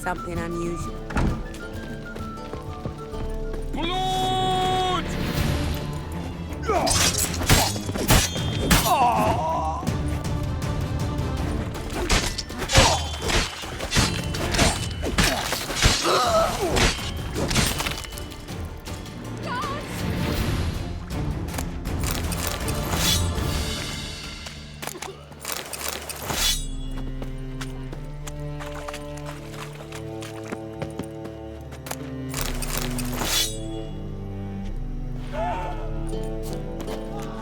something unusual. Blood!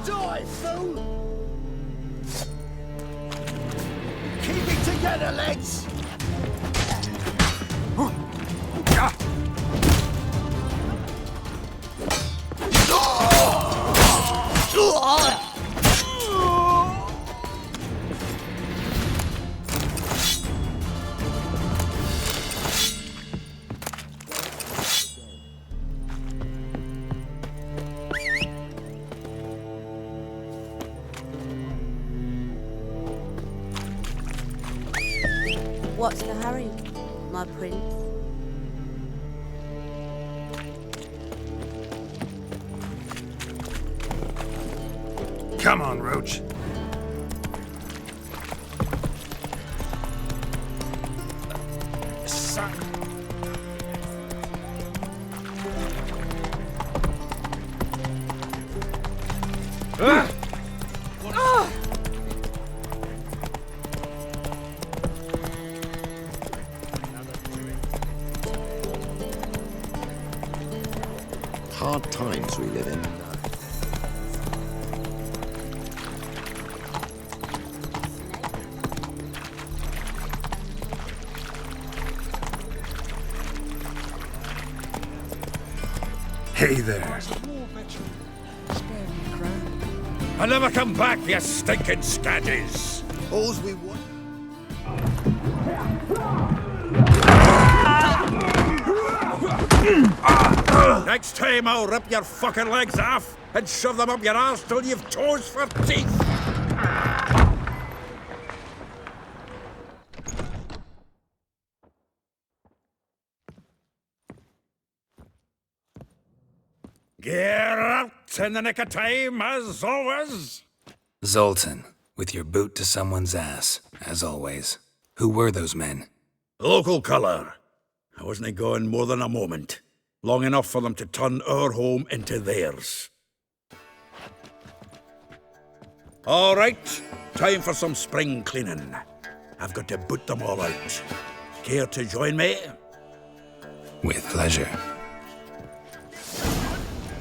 Die, fool! Keep it together, lads! What's the hurry, my prince? Come on, Roach. Son. Hard times we live in. Hey there. I'll never come back, you stinking scaddies. All's we want. Next time I'll rip your fucking legs off and shove them up your arse till you've toes for teeth. Geralt, in the nick of time, as always. Zoltan, with your boot to someone's ass, as always. Who were those men? Local colour. I wasn't going more than a moment. Long enough for them to turn our home into theirs. All right, time for some spring cleaning. I've got to boot them all out. Care to join me? With pleasure.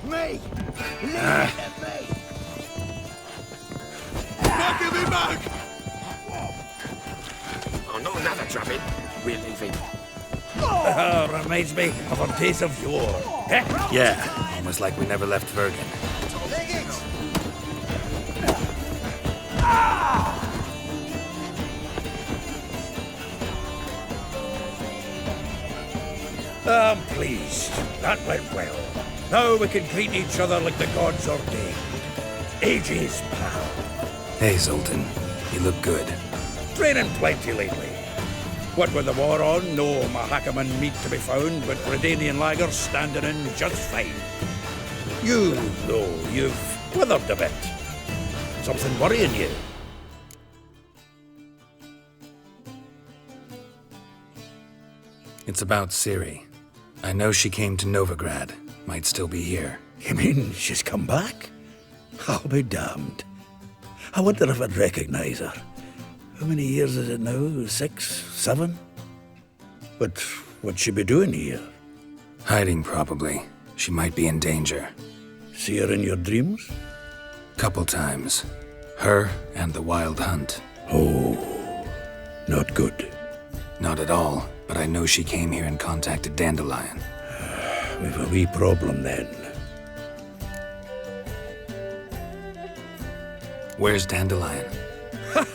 Me! Leave it to me! Now give me back! Oh, not another drubbing. We're leaving. Reminds me of our days of yore. Eh? Yeah, almost like we never left Vergen. Leg it! I'm pleased. That went well. Now we can greet each other like the gods ordained. Ages, pal. Hey, Zoltan. You look good. Training plenty lately. What with the war on, no Mahakaman meat to be found, but Redanian lagers standing in just fine. You, though, you've withered a bit. Something worrying you? It's about Ciri. I know she came to Novigrad. Might still be here. You mean she's come back? I'll be damned. I wonder if I'd recognize her. How many years is it now? 6, 7? But what'd she be doing here? Hiding, probably. She might be in danger. See her in your dreams? Couple times. Her and the Wild Hunt. Oh, not good. Not at all, but I know she came here and contacted Dandelion. We've a wee problem then. Where's Dandelion?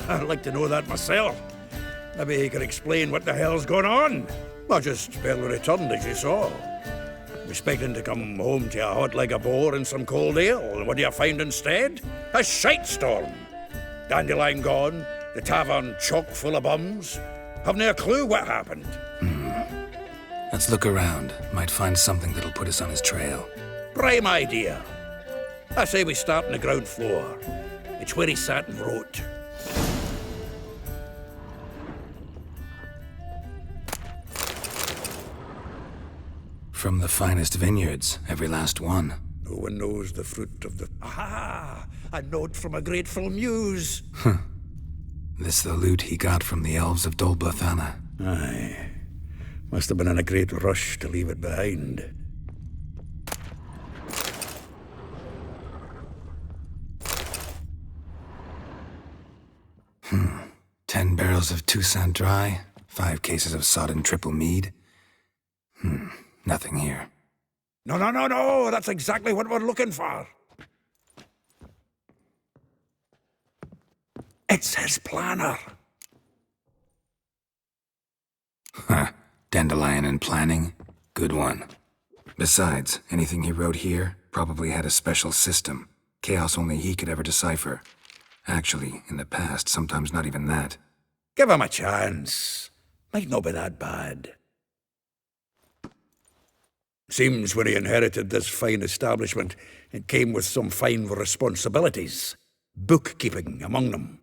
I'd like to know that myself. Maybe he could explain what the hell's going on. I just barely returned, as you saw. Expecting to come home to a hot like a boar and some cold ale, and what do you find instead? A shitestorm. Dandelion gone, the tavern chock full of bums. Haven't a clue what happened. Let's look around. Might find something that'll put us on his trail. Prime idea. I say we start on the ground floor. It's where he sat and wrote. From the finest vineyards, every last one. No one knows the fruit of the... Aha! A note from a grateful muse. This the loot he got from the elves of Dol Blathanna. Aye. Must have been in a great rush to leave it behind. Hmm. 10 barrels of Toussaint Dry, 5 cases of sodden triple mead. Nothing here. No, that's exactly what we're looking for. It's his planner. Huh. Dandelion and planning? Good one. Besides, anything he wrote here probably had a special system. Chaos only he could ever decipher. Actually, in the past, sometimes not even that. Give him a chance. Might not be that bad. Seems when he inherited this fine establishment, it came with some fine responsibilities. Bookkeeping among them.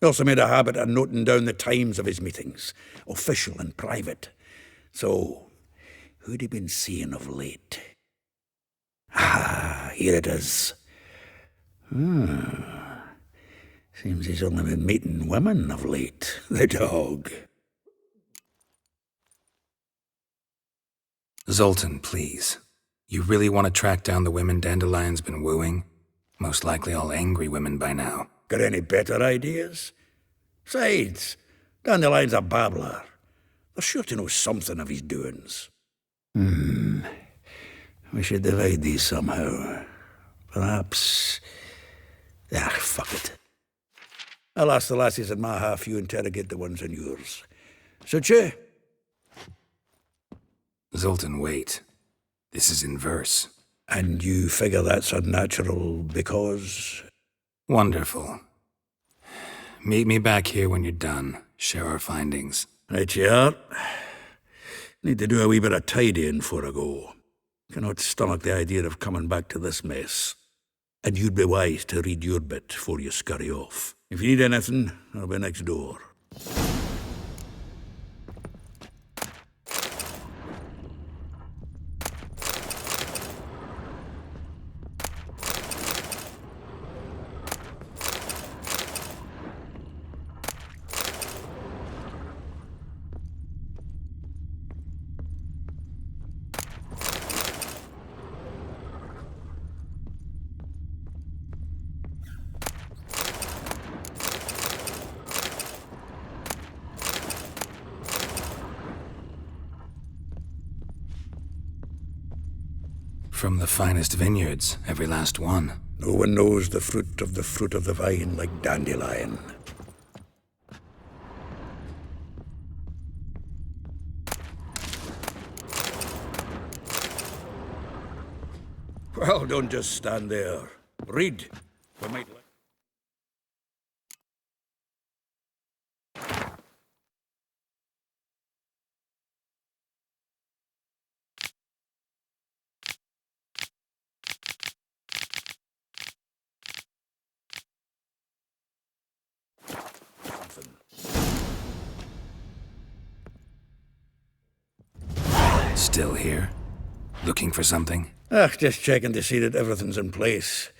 He also made a habit of noting down the times of his meetings, official and private. So, who'd he been seeing of late? Ah, here it is. Seems he's only been meeting women of late, the dog. Zoltan, please. You really want to track down the women Dandelion's been wooing? Most likely all angry women by now. Got any better ideas? Besides, Dandelion's a babbler. They're sure to know something of his doings. We should divide these somehow. Perhaps... fuck it. I'll ask the lassies in my half, you interrogate the ones in yours. Suit you? Zoltan, wait. This is in verse. And you figure that's unnatural because... Wonderful. Meet me back here when you're done. Share our findings. Right you are. Need to do a wee bit of tidying before I go. Cannot stomach the idea of coming back to this mess. And you'd be wise to read your bit before you scurry off. If you need anything, I'll be next door. From the finest vineyards, every last one. No one knows the fruit of the vine like Dandelion. Well, don't just stand there. Read. We might... Still here? Looking for something? Just checking to see that everything's in place.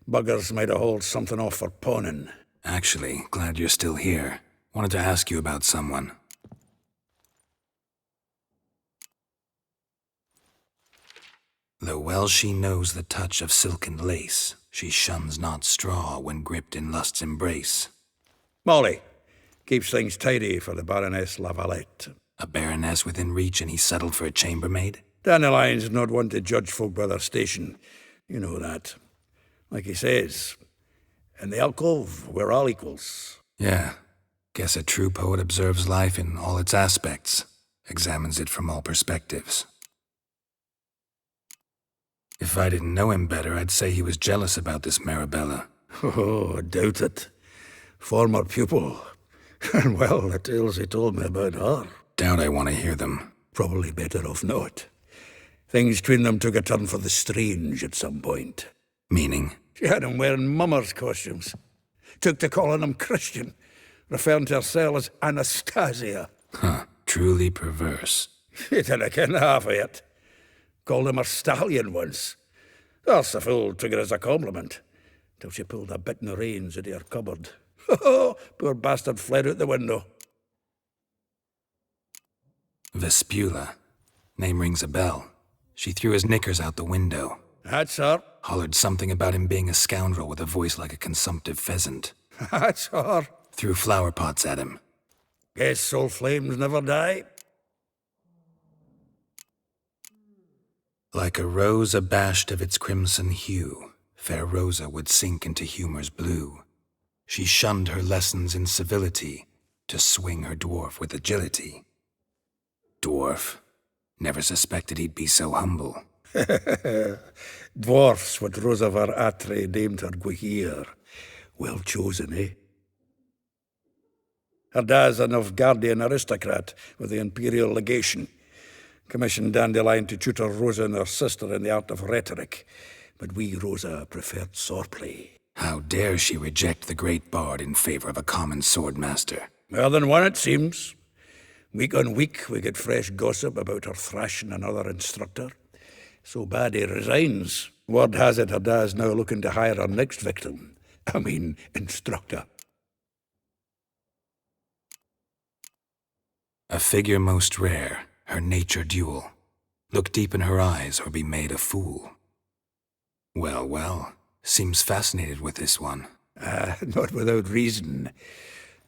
Buggers might have hauled something off for pawning. Actually, glad you're still here. Wanted to ask you about someone. Though well she knows the touch of silken lace, she shuns not straw when gripped in lust's embrace. Molly. Keeps things tidy for the Baroness Lavalette. A baroness within reach and he's settled for a chambermaid? Dandelion's not one to judge folk by their station. You know that. Like he says, in the alcove, we're all equals. Yeah. Guess a true poet observes life in all its aspects, examines it from all perspectives. If I didn't know him better, I'd say he was jealous about this Marabella. Oh, I doubt it. Former pupil. And well, the tales he told me about her. Doubt I want to hear them. Probably better off not. Things between them took a turn for the strange at some point. Meaning? She had him wearing mummers' costumes. Took to calling him Christian, referring to herself as Anastasia. Huh. Truly perverse. She didn't ken half of it. Called him a stallion once. That's the fool took it as a compliment, till she pulled a bit in the reins out of her cupboard. Poor bastard fled out the window. Vespula. Name rings a bell. She threw his knickers out the window. That's her. Hollered something about him being a scoundrel with a voice like a consumptive pheasant. That's her. Threw flower pots at him. Guess soul flames never die. Like a rose abashed of its crimson hue, fair Rosa would sink into humor's blue. She shunned her lessons in civility, to swing her dwarf with agility. Dwarf. Never suspected he'd be so humble. Dwarfs what Rosavar Atre named her Gwahir. Well chosen, eh? Her dad's a Novigradian aristocrat with the imperial legation. Commissioned Dandelion to tutor Rosa and her sister in the art of rhetoric, but we, Rosa, preferred swordplay. How dare she reject the great bard in favor of a common swordmaster? More than one, it seems. Week on week, we get fresh gossip about her thrashing another instructor. So bad he resigns. Word has it her dad's now looking to hire her next victim. Instructor. A figure most rare, her nature dual. Look deep in her eyes or be made a fool. Well, well, seems fascinated with this one. Not without reason.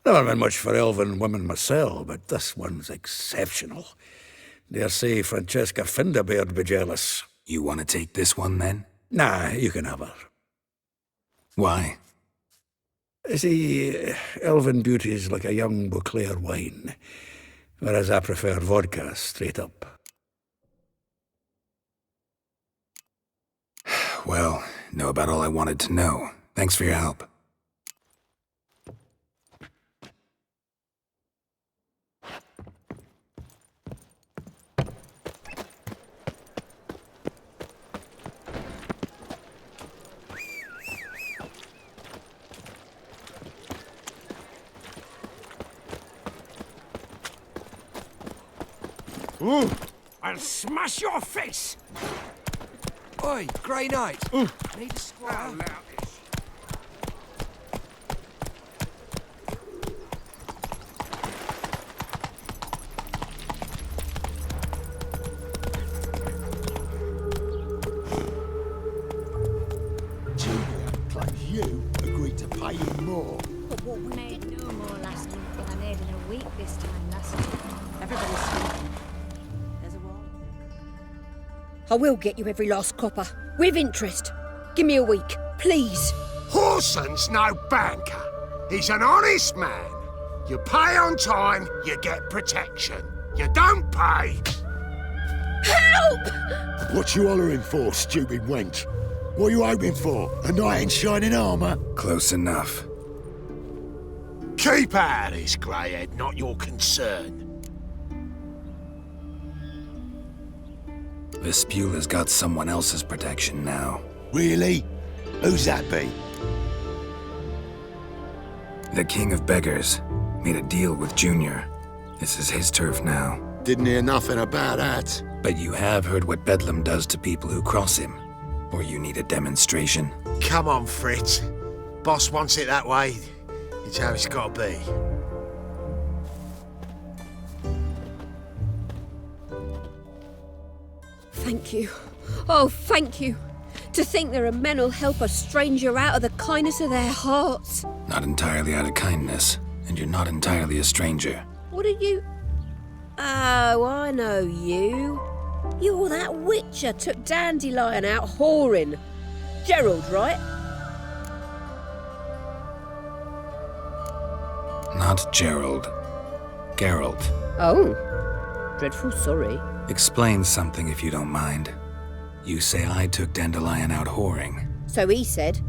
Never been much for elven women myself, but this one's exceptional. Dare say Francesca Finderbeard'd be jealous. You want to take this one, then? Nah, you can have her. Why? See, elven beauty's like a young Beauclair wine, whereas I prefer vodka straight up. Well, know about all I wanted to know. Thanks for your help. Ooh, I'll smash your face! Oi, Grey Knight. Need a square. Julia claims you agreed to pay him more. But what we made no more last month than I made in a week this time last year. Everybody's sleeping. There's a wall. I will get you every last copper, with interest. Give me a week, please. Horson's no banker. He's an honest man. You pay on time, you get protection. You don't pay. Help! What you hollering for, stupid wench? What you hoping for? A knight in shining armour? Close enough. Keep out of this, greyhead, not your concern. Vespula's got someone else's protection now. Really? Who's that be? The King of Beggars made a deal with Junior. This is his turf now. Didn't hear nothing about that. But you have heard what Bedlam does to people who cross him. Or you need a demonstration? Come on, Fritz. Boss wants it that way. It's how it's got to be. Thank you. Oh, thank you. To think there are men who'll help a stranger out of the kindness of their hearts. Not entirely out of kindness, and you're not entirely a stranger. What are you... Oh, I know you. You're that witcher took Dandelion out whoring. Geralt, right? Not Gerald. Geralt. Oh. Dreadful sorry. Explain something if you don't mind. You say I took Dandelion out whoring. So he said.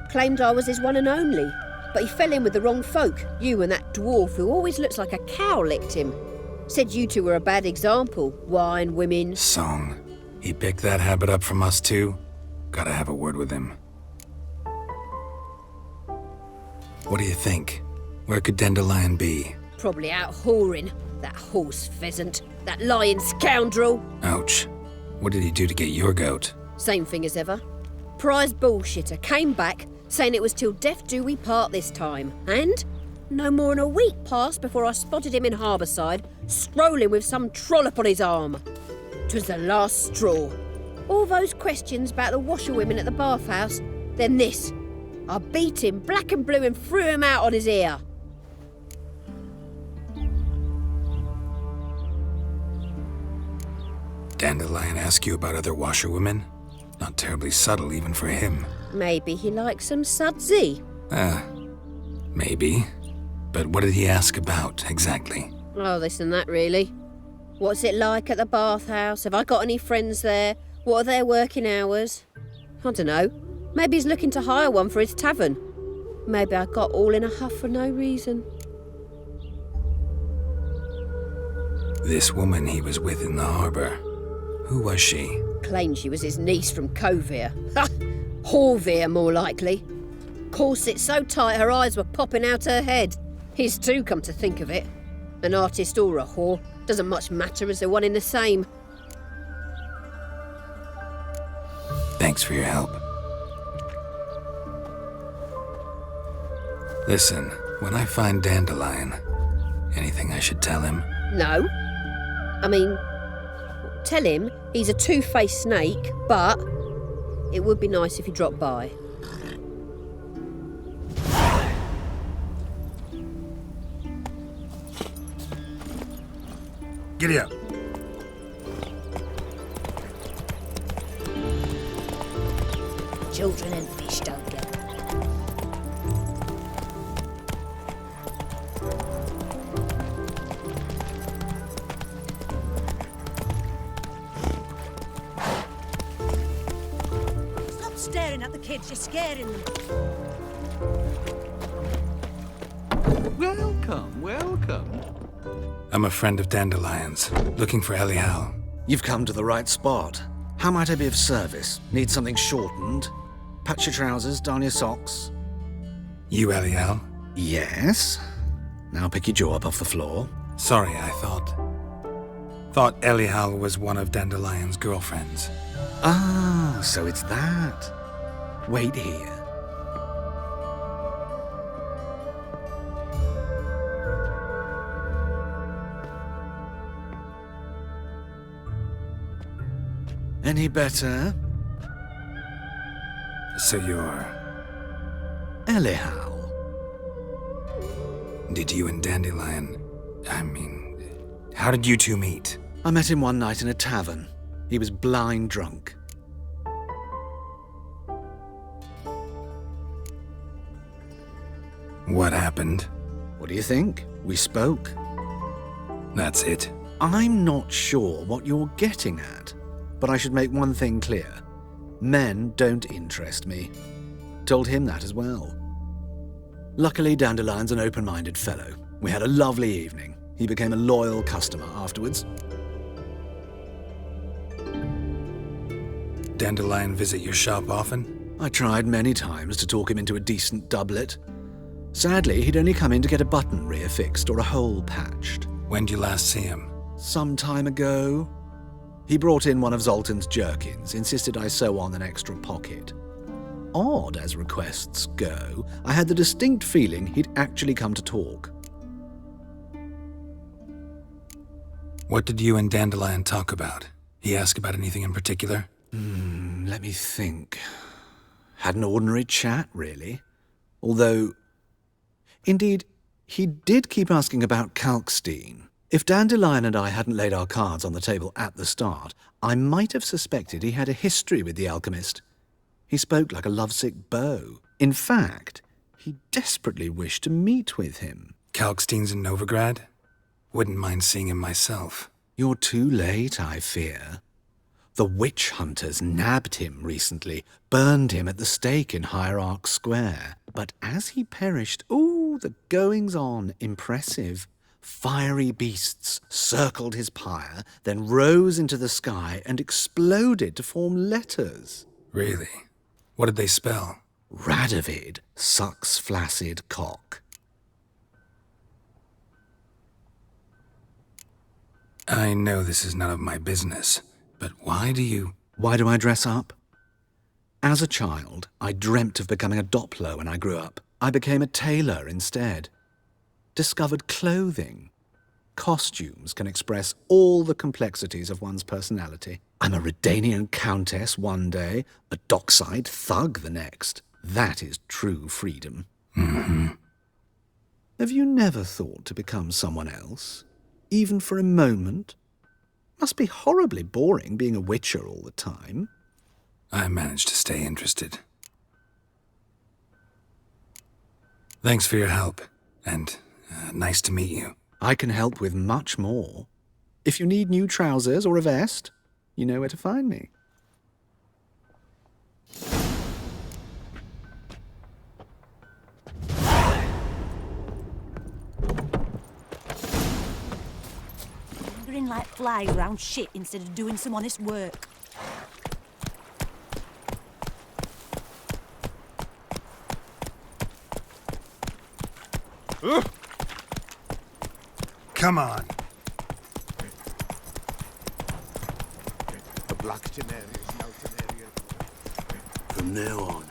Claimed I was his one and only. But he fell in with the wrong folk. You and that dwarf who always looks like a cow licked him. Said you two were a bad example. Wine, women. Song. He picked that habit up from us too? Gotta have a word with him. What do you think? Where could Dandelion be? Probably out whoring. That horse pheasant. That lying scoundrel. Ouch. What did he do to get your goat? Same thing as ever. Prize bullshitter came back saying it was till death do we part this time. And no more than a week passed before I spotted him in Harbourside, strolling with some trollop on his arm. 'Twas the last straw. All those questions about the washerwomen at the bathhouse, then this. I beat him black and blue and threw him out on his ear. Dandelion ask you about other washerwomen? Not terribly subtle even for him. Maybe he likes some sudsy. Maybe. But what did he ask about, exactly? Oh, this and that, really. What's it like at the bathhouse? Have I got any friends there? What are their working hours? I don't know. Maybe he's looking to hire one for his tavern. Maybe I got all in a huff for no reason. This woman he was with in the harbor. Who was she? Claimed she was his niece from Covere. Ha! Horvere, more likely. Corset so tight her eyes were popping out her head. His too, come to think of it. An artist or a whore. Doesn't much matter as they're one in the same. Thanks for your help. Listen, when I find Dandelion, anything I should tell him? No. I mean, tell him he's a two-faced snake, but it would be nice if he dropped by. Giddy up. Children and fish don't get. Stop staring at the kids, you're scaring them. Welcome, welcome. I'm a friend of Dandelion's, looking for Elial. You've come to the right spot. How might I be of service? Need something shortened? Patch your trousers, darn your socks. You Elial? Yes. Now pick your jaw up off the floor. Sorry, I thought Elial was one of Dandelion's girlfriends. Ah, so it's that. Wait here. Any better? So you're... Elial. Did you and Dandelion... how did you two meet? I met him one night in a tavern. He was blind drunk. What happened? What do you think? We spoke. That's it. I'm not sure what you're getting at, but I should make one thing clear. Men don't interest me. Told him that as well. Luckily, Dandelion's an open-minded fellow. We had a lovely evening. He became a loyal customer afterwards. Dandelion visit your shop often? I tried many times to talk him into a decent doublet. Sadly, he'd only come in to get a button reaffixed or a hole patched. When did you last see him? Some time ago. He brought in one of Zoltan's jerkins, insisted I sew on an extra pocket. Odd as requests go, I had the distinct feeling he'd actually come to talk. What did you and Dandelion talk about? He ask about anything in particular? Let me think. Had an ordinary chat, really. Although, indeed, he did keep asking about Kalkstein. If Dandelion and I hadn't laid our cards on the table at the start, I might have suspected he had a history with the alchemist. He spoke like a lovesick beau. In fact, he desperately wished to meet with him. Kalkstein's in Novigrad? Wouldn't mind seeing him myself. You're too late, I fear. The witch hunters nabbed him recently, burned him at the stake in Hierarch Square. But as he perished, the goings-on, impressive. Fiery beasts circled his pyre, then rose into the sky and exploded to form letters. Really? What did they spell? Radovid sucks flaccid cock. I know this is none of my business, but why do I dress up? As a child, I dreamt of becoming a Doppler when I grew up. I became a tailor instead. Discovered clothing. Costumes can express all the complexities of one's personality. I'm a Redanian countess one day, a dockside thug the next. That is true freedom. Mm-hmm. Have you never thought to become someone else? Even for a moment? Must be horribly boring being a witcher all the time. I managed to stay interested. Thanks for your help, and nice to meet you. I can help with much more. If you need new trousers or a vest, you know where to find me. Lingering like flies around shit instead of doing some honest work. Come on. The black area is now an area. From now on,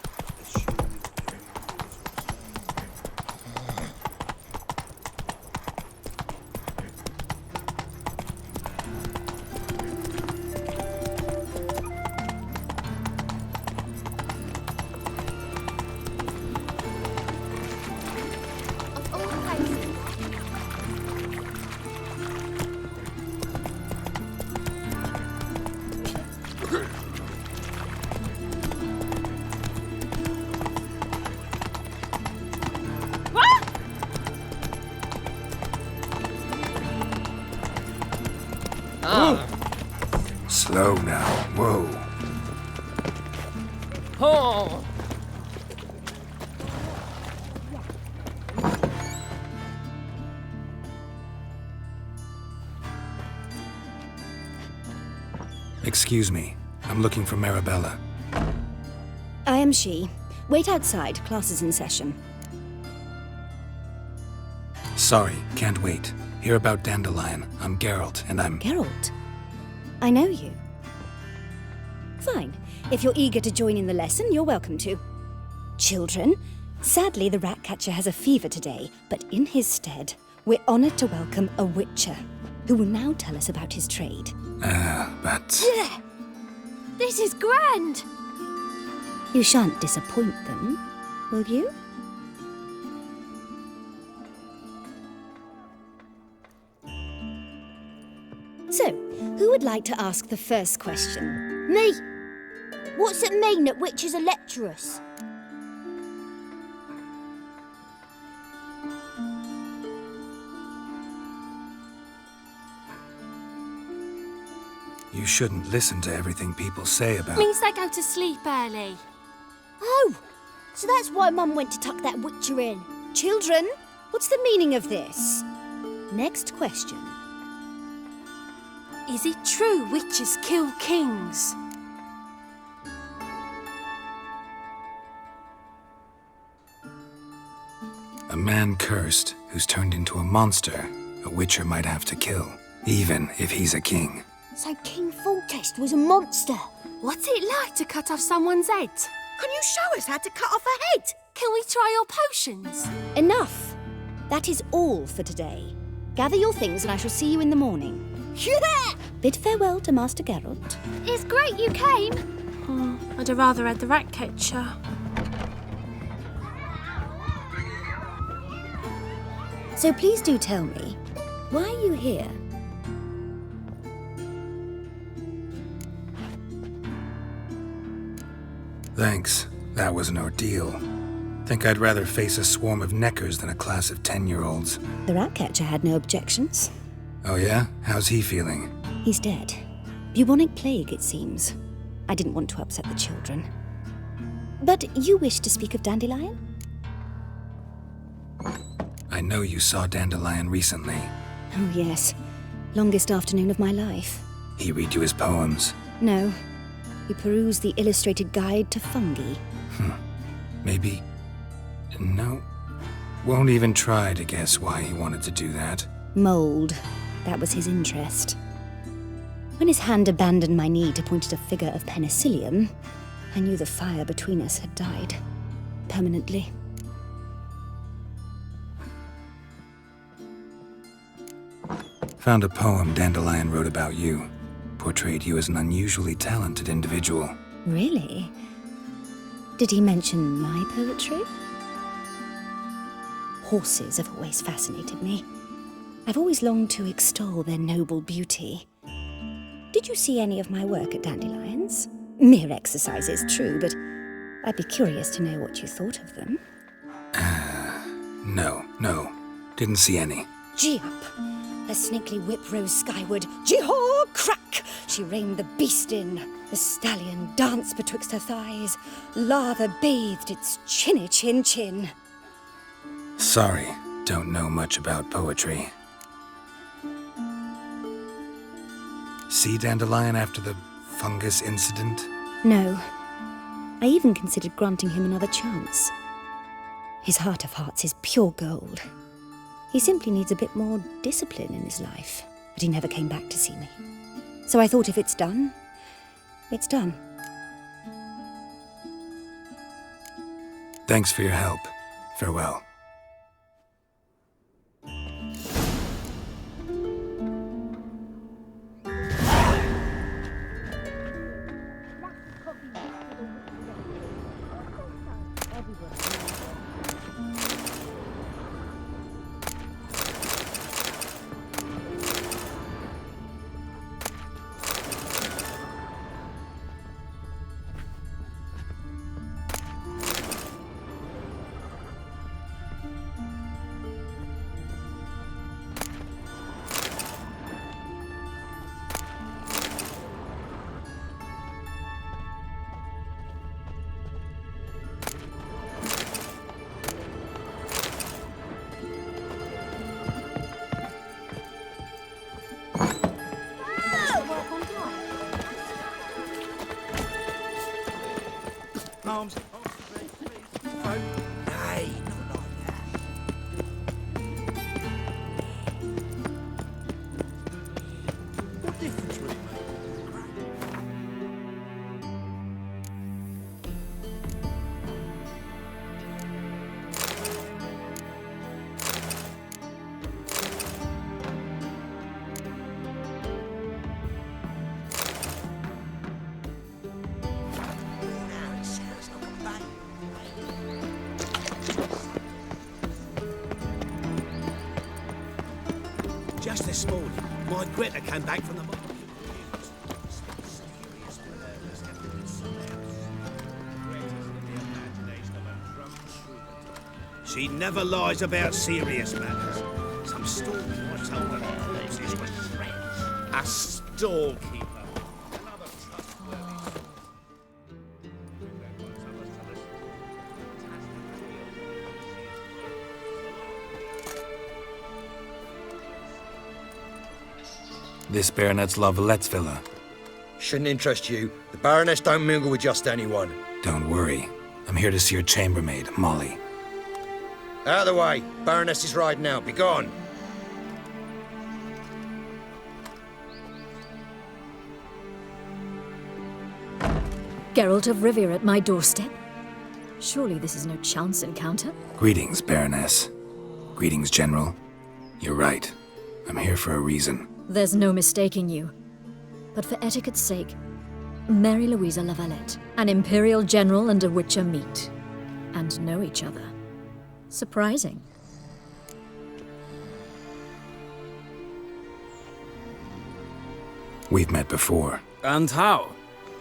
Of all places. Slow now. Whoa. Oh. Excuse me. I'm looking for Marabella. I am she. Wait outside. Class is in session. Sorry, can't wait. Hear about Dandelion. I'm Geralt, and I'm... Geralt? I know you. Fine. If you're eager to join in the lesson, you're welcome to. Children, sadly the Ratcatcher has a fever today, but in his stead, we're honoured to welcome a Witcher, who will now tell us about his trade. But... Yeah. This is grand. You shan't disappoint them, will you? So, who would like to ask the first question? Me. What's it mean that witches are lecturers? You shouldn't listen to everything people say about... Means they go to sleep early. Oh, so that's why Mum went to tuck that witcher in. Children, what's the meaning of this? Next question. Is it true witches kill kings? A man cursed who's turned into a monster, a witcher might have to kill, even if he's a king. So King Foltest was a monster. What's it like to cut off someone's head? Can you show us how to cut off a head? Can we try your potions? Enough. That is all for today. Gather your things and I shall see you in the morning. Yeah! Bid farewell to Master Geralt. It's great you came. Oh, I'd have rather had the Ratcatcher. So please do tell me, why are you here? Thanks. That was an ordeal. Think I'd rather face a swarm of neckers than a class of 10-year-olds. The Ratcatcher had no objections. Oh yeah? How's he feeling? He's dead. Bubonic plague, it seems. I didn't want to upset the children. But you wish to speak of Dandelion? I I know you saw Dandelion recently. Oh, yes. Longest afternoon of my life. He read you his poems? No. We perused the illustrated guide to fungi. Maybe... No. Won't even try to guess why he wanted to do that. Mold. That was his interest. When his hand abandoned my knee to point at a figure of penicillium, I knew the fire between us had died. Permanently. Found a poem Dandelion wrote about you. Portrayed you as an unusually talented individual. Really? Did he mention my poetry? Horses have always fascinated me. I've always longed to extol their noble beauty. Did you see any of my work at Dandelion's? Mere exercises, true, but I'd be curious to know what you thought of them. No. Didn't see any. Gee up! The snakely whip rose skyward. Gee-haw! Crack! She reined the beast in. The stallion danced betwixt her thighs. Lava bathed its chinny chin. Sorry, don't know much about poetry. See Dandelion after the fungus incident? No. I even considered granting him another chance. His heart of hearts is pure gold. He simply needs a bit more discipline in his life. But he never came back to see me. So I thought if it's done, it's done. Thanks for your help. Farewell. Arms. Hey, not like that. What difference will it make? Just this morning, my Greta came back from the market. She never lies about serious matters. Some storekeeper told her the corpses were friends. A storekeeper. Another trustworthy. This Baronet's La Vallette's villa. Shouldn't interest you. The Baroness don't mingle with just anyone. Don't worry. I'm here to see your chambermaid, Molly. Out of the way. Baroness is riding out. Be gone. Geralt of Rivia at my doorstep? Surely this is no chance encounter? Greetings, Baroness. Greetings, General. You're right. I'm here for a reason. There's no mistaking you. But for etiquette's sake, Mary Louisa La Valette, an Imperial General and a Witcher meet. And know each other. Surprising. We've met before. And how?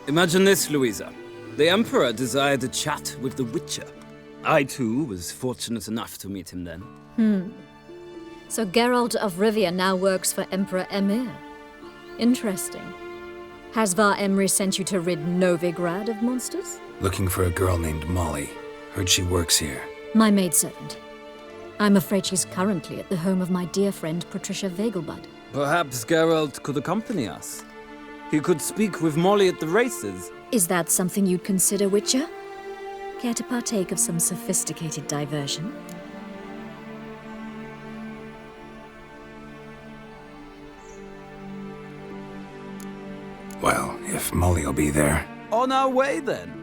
Imagine this, Louisa. The Emperor desired a chat with the Witcher. I, too, was fortunate enough to meet him then. So Geralt of Rivia now works for Emperor Emir. Interesting. Has Var Emry sent you to rid Novigrad of monsters? Looking for a girl named Molly. Heard she works here. My maidservant. I'm afraid she's currently at the home of my dear friend Patricia Vegelbud. Perhaps Geralt could accompany us. He could speak with Molly at the races. Is that something you'd consider, Witcher? Care to partake of some sophisticated diversion? Well, if Molly'll be there. On our way, then.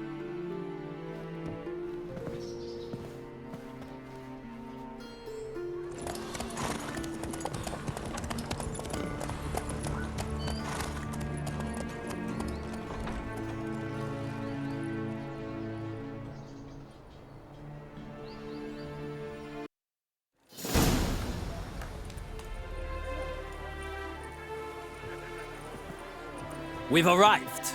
We've arrived.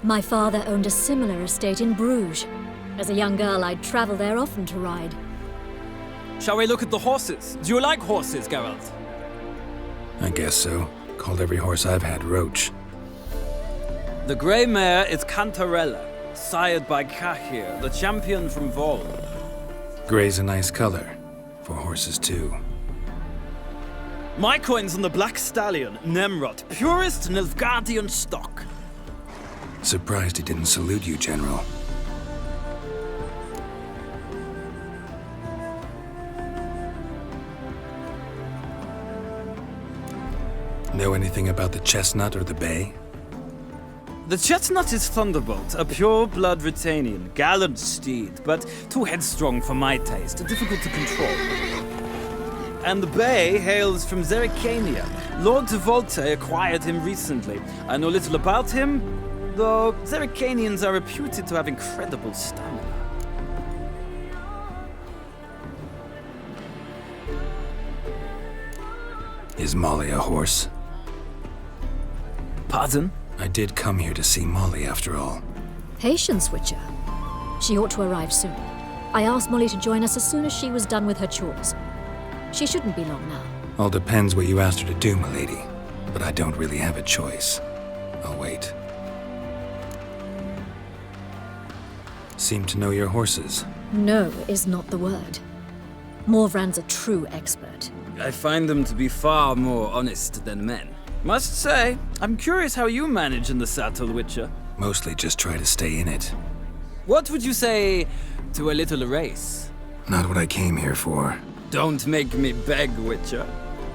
My father owned a similar estate in Bruges. As a young girl, I'd travel there often to ride. Shall we look at the horses? Do you like horses, Geralt? I guess so. Called every horse I've had Roach. The grey mare is Cantarella, sired by Cahir, the champion from Vol. Grey's a nice color. For horses, too. My coin's on the black stallion, Nemrod, purest Nilfgaardian stock. Surprised he didn't salute you, General. Know anything about the chestnut or the bay? The chestnut is Thunderbolt, a pure-blood Retanian, gallant steed, but too headstrong for my taste, difficult to control. And the bay hails from Zerrikania. Lord de Volte acquired him recently. I know little about him, though Zerrikanians are reputed to have incredible stamina. Is Molly a horse? Pardon? I did come here to see Molly, after all. Patience, Witcher. She ought to arrive soon. I asked Molly to join us as soon as she was done with her chores. She shouldn't be long now. All depends what you asked her to do, milady. But I don't really have a choice. I'll wait. Seem to know your horses. No is not the word. Morvrand's a true expert. I find them to be far more honest than men. Must say, I'm curious how you manage in the saddle, Witcher. Mostly just try to stay in it. What would you say to a little race? Not what I came here for. Don't make me beg, Witcher.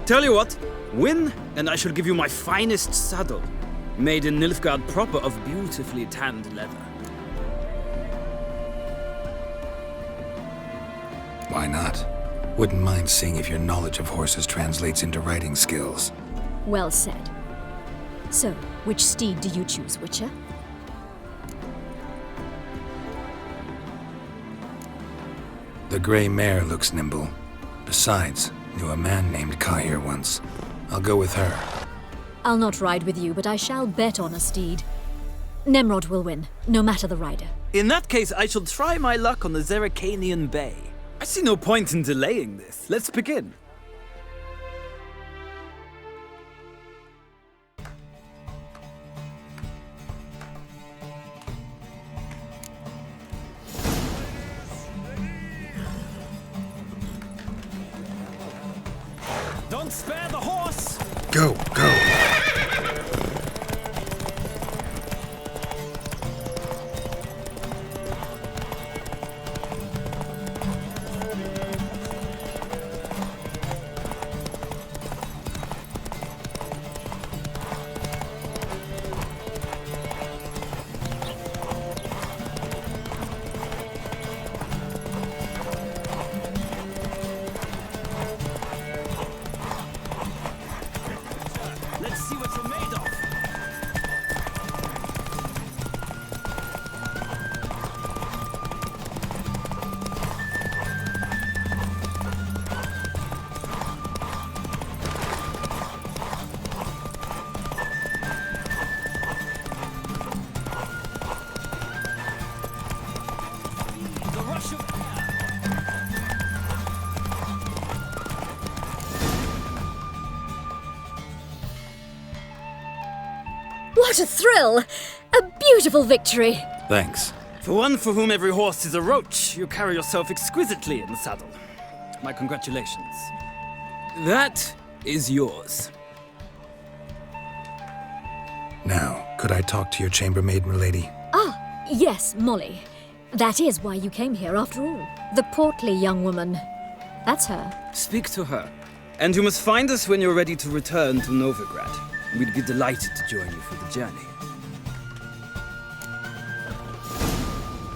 Tell you what, win, and I shall give you my finest saddle, made in Nilfgaard proper of beautifully tanned leather. Why not? Wouldn't mind seeing if your knowledge of horses translates into riding skills. Well said. So, which steed do you choose, Witcher? The gray mare looks nimble. Besides, knew a man named Cahir once. I'll go with her. I'll not ride with you, but I shall bet on a steed. Nemrod will win, no matter the rider. In that case, I shall try my luck on the Zerrikanian Bay. I see no point in delaying this. Let's begin. Don't spare the horse! Go, go! Let's see what you're made of. The rush of What a thrill! A beautiful victory! Thanks. For one for whom every horse is a roach, you carry yourself exquisitely in the saddle. My congratulations. That is yours. Now, could I talk to your chambermaid, milady? Ah, yes, Molly. That is why you came here, after all. The portly young woman. That's her. Speak to her. And you must find us when you're ready to return to Novigrad. We'd be delighted to join you for the journey.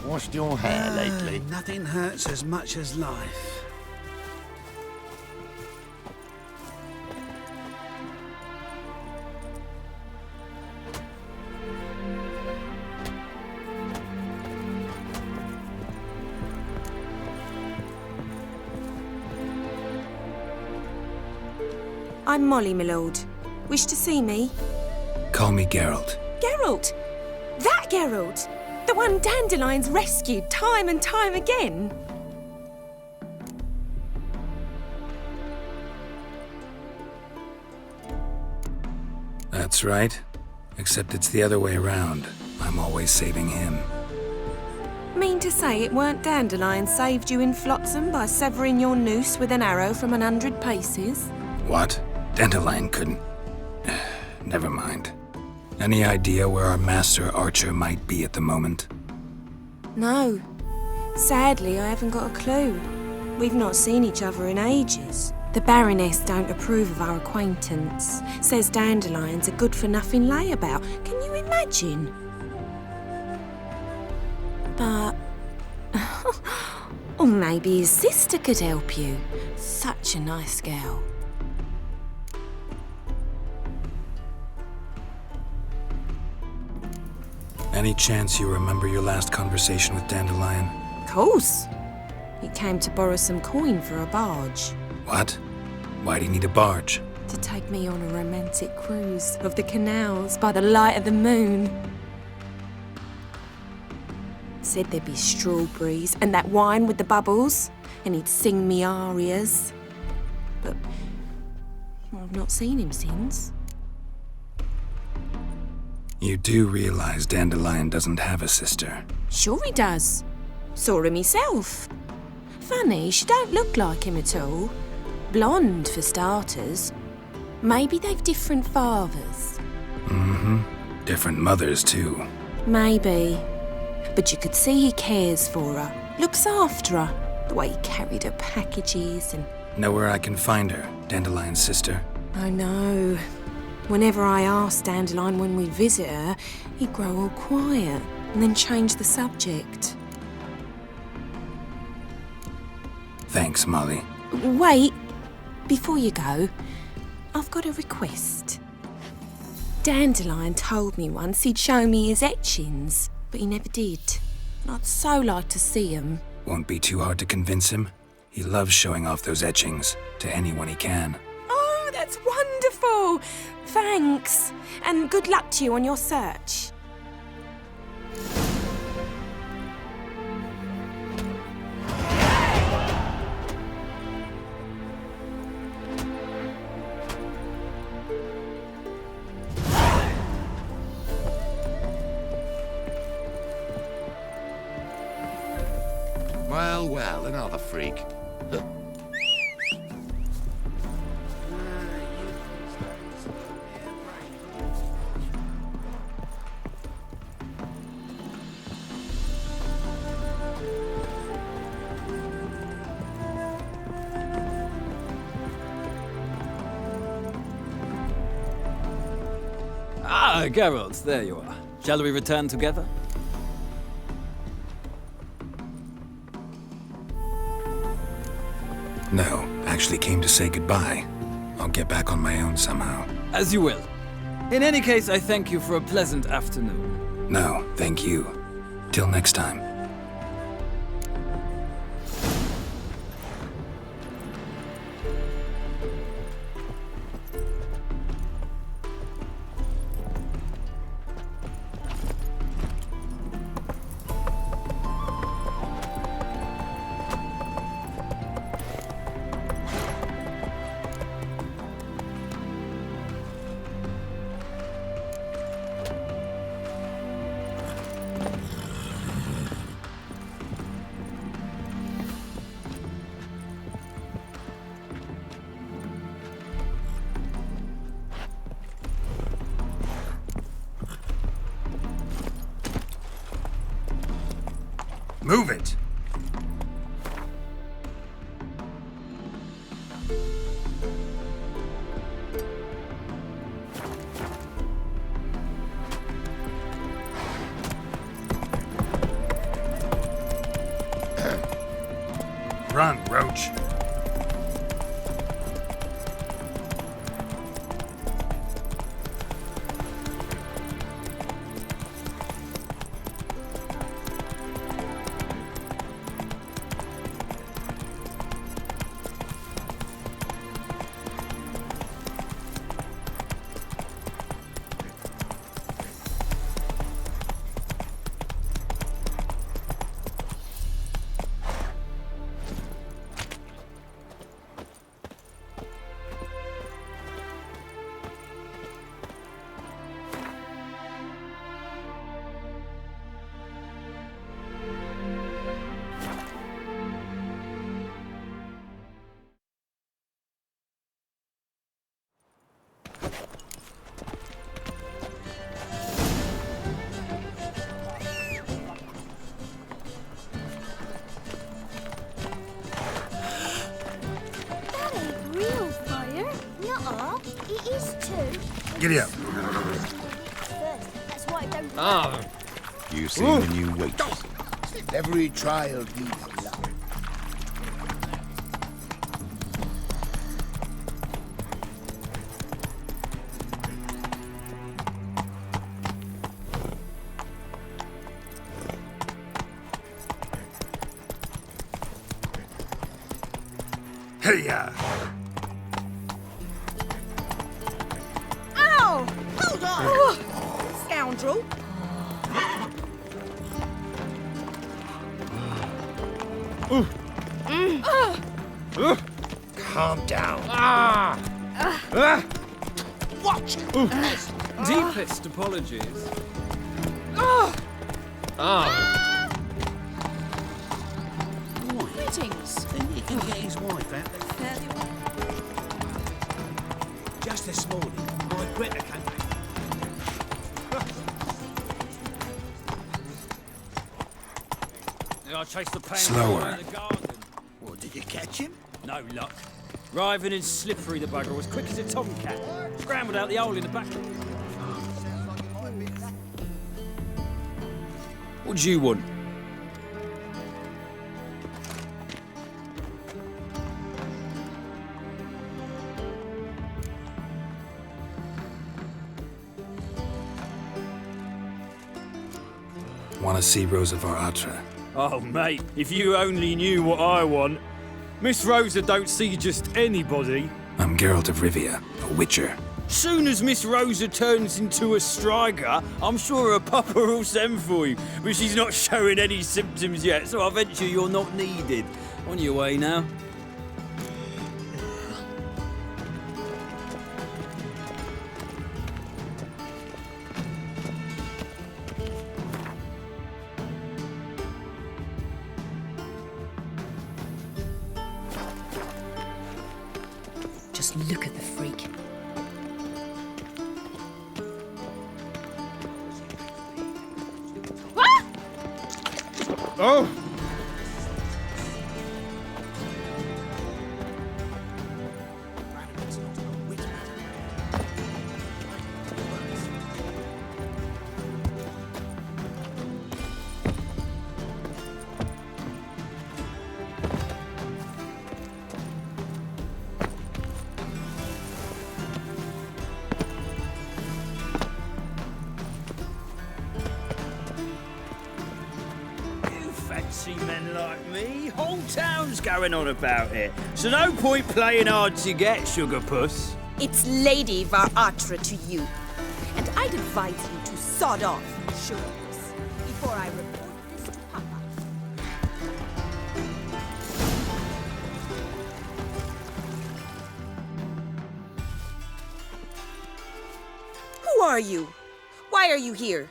Washed your hair lately? Nothing hurts as much as life. I'm Molly, my lord. Wish to see me? Call me Geralt. Geralt! That Geralt! The one Dandelion's rescued time and time again! That's right. Except it's the other way around. I'm always saving him. Mean to say it weren't Dandelion saved you in Flotsam by severing your noose with an arrow from 100 paces? What? Dandelion couldn't... Never mind. Any idea where our master archer might be at the moment? No. Sadly, I haven't got a clue. We've not seen each other in ages. The Baroness don't approve of our acquaintance. Says Dandelion's a good-for-nothing layabout. Can you imagine? But... or maybe his sister could help you. Such a nice girl. Any chance you remember your last conversation with Dandelion? Course. He came to borrow some coin for a barge. What? Why'd he need a barge? To take me on a romantic cruise of the canals by the light of the moon. Said there'd be strawberries and that wine with the bubbles, and he'd sing me arias. But I've not seen him since. You do realize Dandelion doesn't have a sister? Sure he does. Saw her myself. Funny, she don't look like him at all. Blonde, for starters. Maybe they've different fathers. Mm-hmm. Different mothers, too. Maybe. But you could see he cares for her. Looks after her. The way he carried her packages and... Know where I can find her, Dandelion's sister? I know. Whenever I asked Dandelion when we'd visit her, he'd grow all quiet and then change the subject. Thanks, Molly. Wait. Before you go, I've got a request. Dandelion told me once he'd show me his etchings, but he never did. And I'd so like to see them. Won't be too hard to convince him. He loves showing off those etchings to anyone he can. Oh, that's wonderful! Thanks, and good luck to you on your search. Well, well, another freak. Ah, Geralt, there you are. Shall we return together? No, actually came to say goodbye. I'll get back on my own somehow. As you will. In any case, I thank you for a pleasant afternoon. No, thank you. Till next time. Move it! Run, Roach. Giddy up. That's why I don't. Ah. You seen the new waitress? Every trial needs luck. Hey-ya! Ow! Hold on! Scoundrel! Calm down. Watch it! Deepest apologies. Greetings. Then he can get his wife out there. Just this morning, my Greta came back. I chased the pain Slower. in the garden. What, did you catch him? No luck. Writhing and slippery, the bugger was quick as a tomcat. Scrambled out the hole in the back. What do you want? Want to see Rosa var Atra? Oh, mate, if you only knew what I want. Miss Rosa don't see just anybody. I'm Geralt of Rivia, a witcher. Soon as Miss Rosa turns into a striker, I'm sure her papa will send for you. But she's not showing any symptoms yet, so I venture you're not needed. On your way now. Just look at the freak. Oh! Fancy men like me, whole town's going on about it. So no point playing hard to get, sugar puss. It's Lady var Atra to you. And I'd advise you to sod off, sugarpuss, before I report this to Papa. Who are you? Why are you here?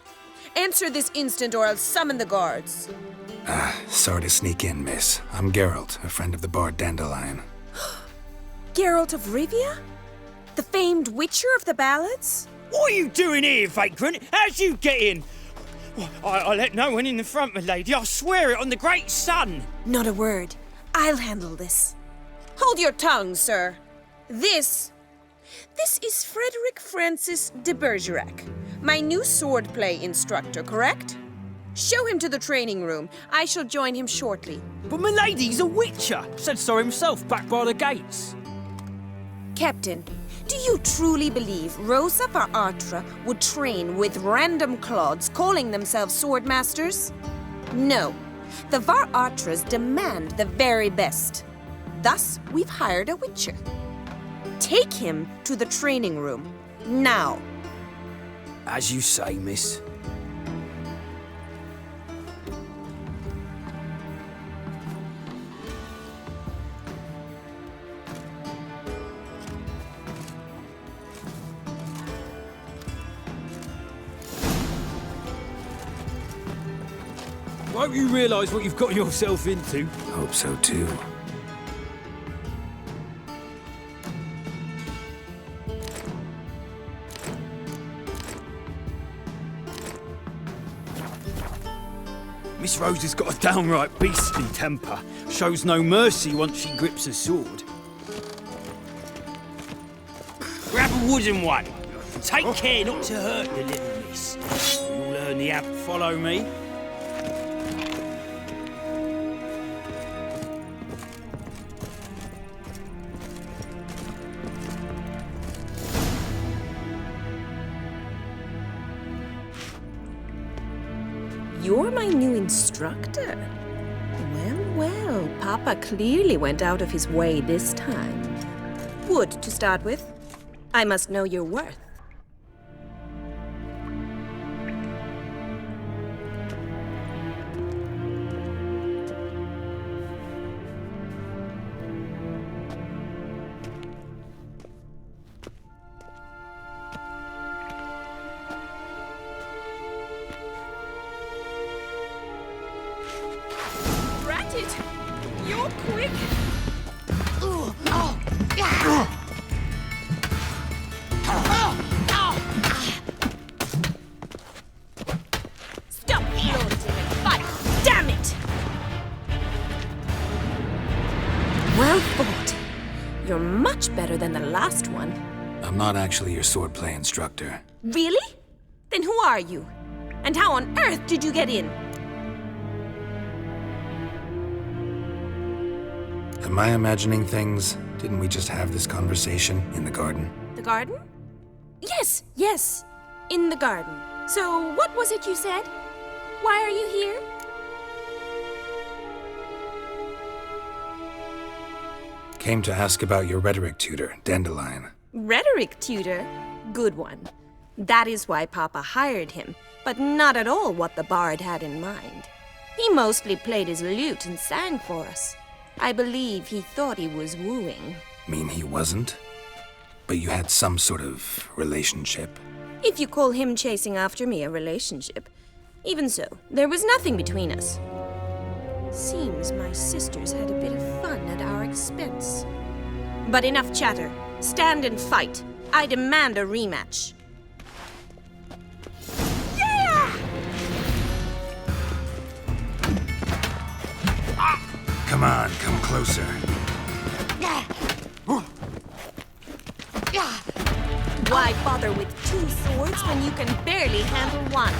Answer this instant or I'll summon the guards. Sorry to sneak in, miss. I'm Geralt, a friend of the bard Dandelion. Geralt of Rivia? The famed witcher of the ballads? What are you doing here, vagrant? How'd you get in? I let no one in the front, my lady. I swear it on the great sun. Not a word. I'll handle this. Hold your tongue, sir. This is Frederick Francis de Bergerac, my new swordplay instructor, correct? Show him to the training room. I shall join him shortly. But my lady's a witcher. Said so himself back by the gates. Captain, do you truly believe Rosa Atra would train with random clods calling themselves swordmasters? No. The Var Atras demand the very best. Thus, we've hired a witcher. Take him to the training room, now. As you say, miss. Won't you realise what you've got yourself into? Hope so too. Miss Rose has got a downright beastly temper. Shows no mercy once she grips a sword. Grab a wooden one. Take care not to hurt the little miss. You'll learn the app. Follow me. You're my new instructor? Well, Papa clearly went out of his way this time. Wood, to start with. I must know your worth. You're quick. Stop floating and fight. Damn it! Well fought. You're much better than the last one. I'm not actually your swordplay instructor. Really? Then who are you? And how on earth did you get in? Am I imagining things? Didn't we just have this conversation in the garden? The garden? Yes. In the garden. So, what was it you said? Why are you here? Came to ask about your rhetoric tutor, Dandelion. Rhetoric tutor? Good one. That is why Papa hired him, but not at all what the bard had in mind. He mostly played his lute and sang for us. I believe he thought he was wooing. Mean he wasn't? But you had some sort of relationship? If you call him chasing after me a relationship. Even so, there was nothing between us. Seems my sisters had a bit of fun at our expense. But enough chatter. Stand and fight. I demand a rematch. Yeah! Come on, come closer. Why bother with two swords when you can barely handle one?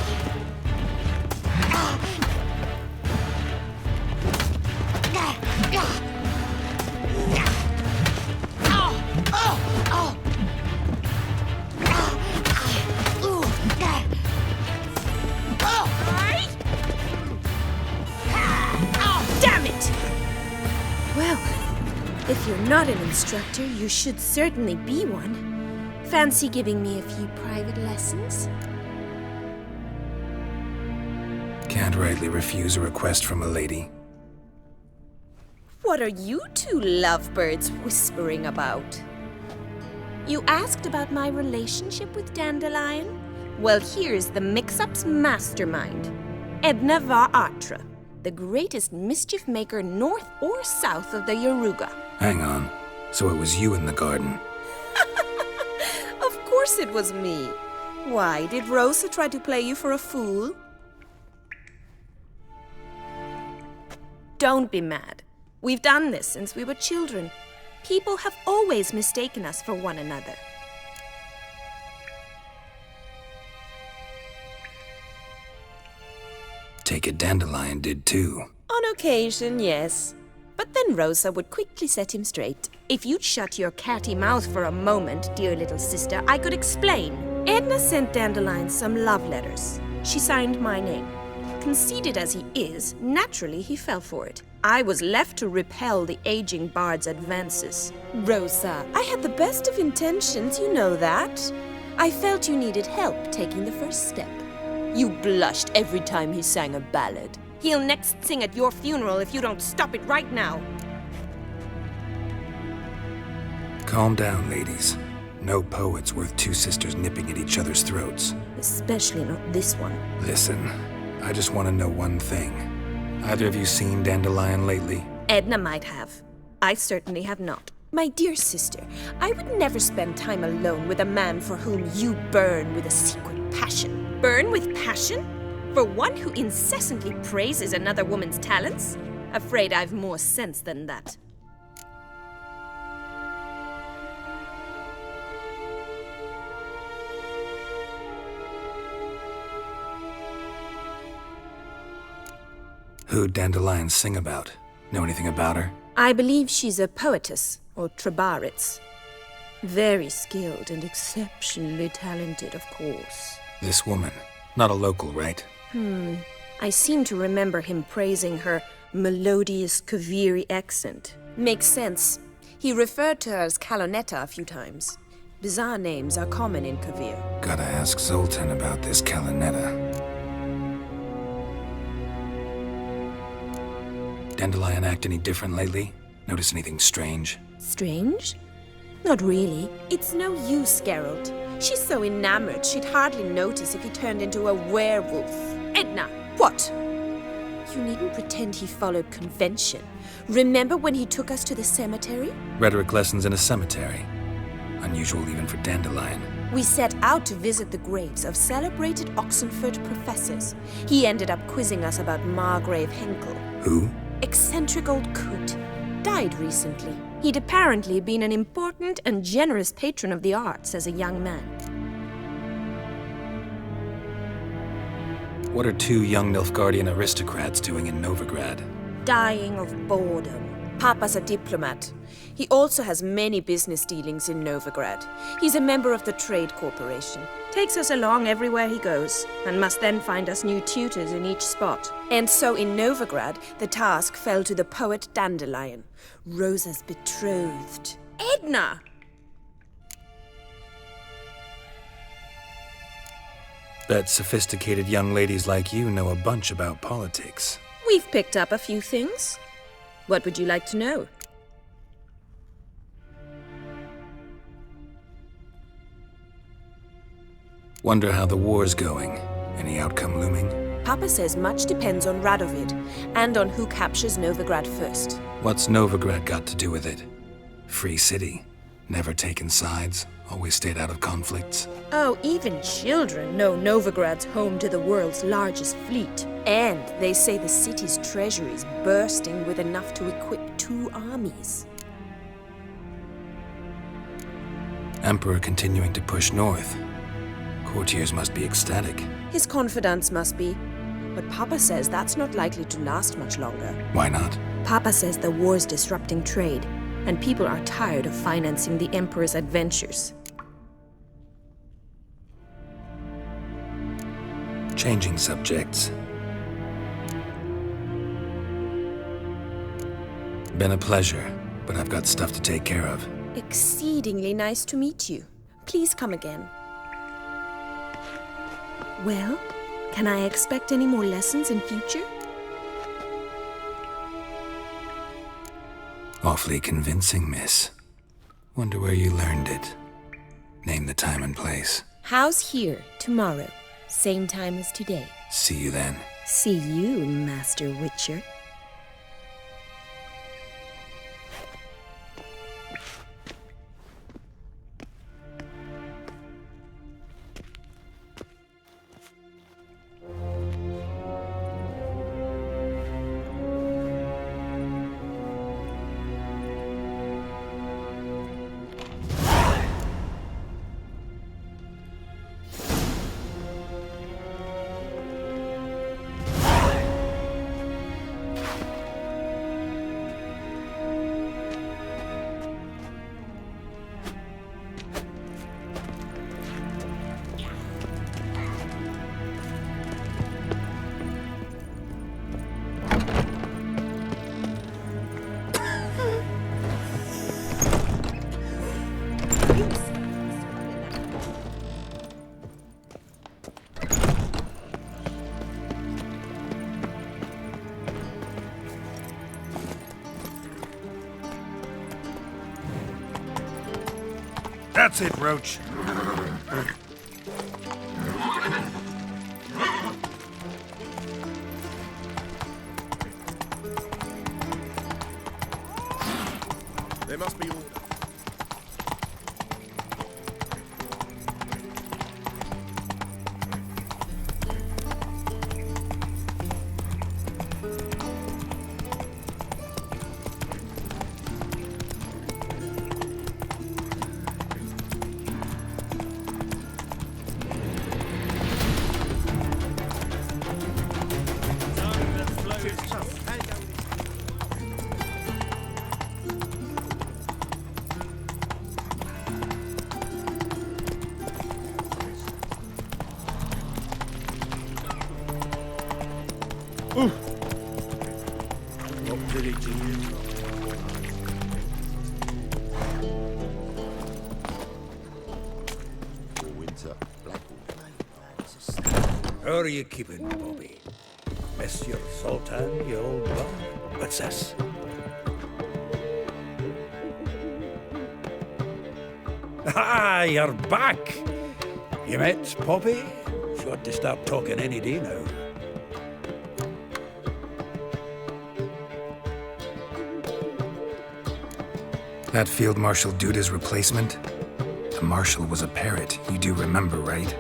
Damn it! Well, if you're not an instructor, you should certainly be one. Fancy giving me a few private lessons? Can't rightly refuse a request from a lady. What are you two lovebirds whispering about? You asked about my relationship with Dandelion? Well, here's the mix-up's mastermind. Edna Var Atra, the greatest mischief maker north or south of the Yaruga. Hang on. So it was you in the garden? Of course it was me. Why, did Rosa try to play you for a fool? Don't be mad. We've done this since we were children. People have always mistaken us for one another. Take it Dandelion did too. On occasion, yes. But then Rosa would quickly set him straight. If you'd shut your catty mouth for a moment, dear little sister, I could explain. Edna sent Dandelion some love letters. She signed my name. Conceited as he is, naturally he fell for it. I was left to repel the aging bard's advances. Rosa, I had the best of intentions, you know that. I felt you needed help taking the first step. You blushed every time he sang a ballad. He'll next sing at your funeral if you don't stop it right now. Calm down, ladies. No poet's worth two sisters nipping at each other's throats. Especially not this one. Listen, I just want to know one thing. Either of you seen Dandelion lately? Edna might have. I certainly have not. My dear sister, I would never spend time alone with a man for whom you burn with a secret passion. Burn with passion? For one who incessantly praises another woman's talents? Afraid I've more sense than that. Who'd Dandelion sing about? Know anything about her? I believe she's a poetess, or trabaritz. Very skilled and exceptionally talented, of course. This woman. Not a local, right? I seem to remember him praising her melodious Kaviri accent. Makes sense. He referred to her as Kalonetta a few times. Bizarre names are common in Kavir. Gotta ask Zoltan about this Kalonetta. Dandelion act any different lately? Notice anything strange? Strange? Not really. It's no use, Geralt. She's so enamored she'd hardly notice if he turned into a werewolf. Edna, what? You needn't pretend he followed convention. Remember when he took us to the cemetery? Rhetoric lessons in a cemetery. Unusual even for Dandelion. We set out to visit the graves of celebrated Oxenford professors. He ended up quizzing us about Margrave Henkel. Who? Eccentric old coot. Died recently. He'd apparently been an important and generous patron of the arts as a young man. What are two young Nilfgaardian aristocrats doing in Novigrad? Dying of boredom. Papa's a diplomat. He also has many business dealings in Novigrad. He's a member of the Trade Corporation. Takes us along everywhere he goes, and must then find us new tutors in each spot. And so in Novigrad, the task fell to the poet Dandelion, Rosa's betrothed. Edna! Bet sophisticated young ladies like you know a bunch about politics. We've picked up a few things. What would you like to know? Wonder how the war's going. Any outcome looming? Papa says much depends on Radovid, and on who captures Novigrad first. What's Novigrad got to do with it? Free city. Never taken sides. Always stayed out of conflicts. Oh, even children know Novigrad's home to the world's largest fleet. And they say the city's treasury's bursting with enough to equip 2 armies. Emperor continuing to push north. Courtiers must be ecstatic. His confidants must be. But Papa says that's not likely to last much longer. Why not? Papa says the war's disrupting trade, and people are tired of financing the Emperor's adventures. Changing subjects. Been a pleasure, but I've got stuff to take care of. Exceedingly nice to meet you. Please come again. Well, can I expect any more lessons in future? Awfully convincing, miss. Wonder where you learned it. Name the time and place. House here, tomorrow. Same time as today. See you then. See you, Master Witcher. That's it, Roach. There must be order. How are you keeping, Bobby? Miss your Sultan, you old bug? What's this? Ah, you're back! You met Poppy? She ought to start talking any day now. That Field Marshal Duda's replacement? The Marshal was a parrot, you do remember, right?